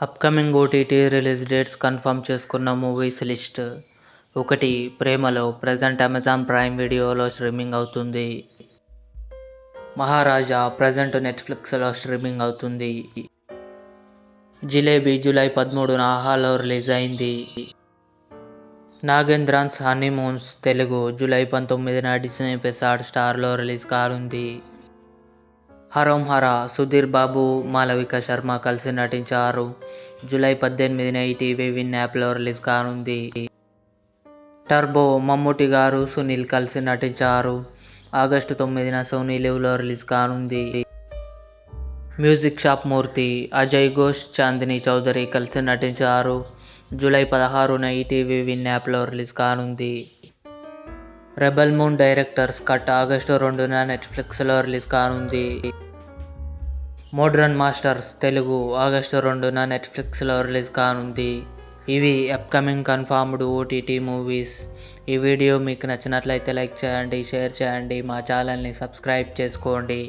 Upcoming OTT release dates confirm చేసుకున్న movies list. 1. ప్రేమలో present Amazon prime వీడియోలో streaming అవుతుంది. మహారాజా ప్రజెంట్ నెట్ఫ్లిక్స్లో స్ట్రీమింగ్ అవుతుంది. జిలేబీ జూలై 13న ఆహాలో రిలీజ్ అయింది. నాగేంద్రన్స్ హనీమూన్స్ తెలుగు జూలై 19న డిస్నీ ప్లస్ హాట్‌స్టార్లో రిలీజ్ కానుంది. హరోం హర సుధీర్ బాబు, మాళవిక శర్మ కలిసి నటించారు. జూలై 18న ఈటీవీ విన్ యాప్లో రిలీజ్ కానుంది. టర్బో మమ్ముట్టి గారు, సునీల్ కలిసి నటించారు. ఆగస్టు 9న సోనీ లివ్లో రిలీజ్ కానుంది. మ్యూజిక్ షాప్ మూర్తి, అజయ్ ఘోష్, చాందినీ చౌదరి కలిసి నటించారు. జూలై 16న ఈటీవీ విన్ యాప్లో రిలీజ్ కానుంది. Rebel moon director's cut August 2న నెట్ఫ్లిక్స్లో రిలీజ్ కానుంది. మోడ్రన్ మాస్టర్స్ తెలుగు ఆగస్టు 2న నెట్ఫ్లిక్స్లో రిలీజ్ కానుంది. ఇవి అప్కమింగ్ కన్ఫర్మ్డ్ ఓటీటీ మూవీస్. ఈ వీడియో మీకు నచ్చినట్లయితే లైక్ చేయండి, షేర్ చేయండి, మా ఛానల్ని సబ్స్క్రైబ్ చేసుకోండి.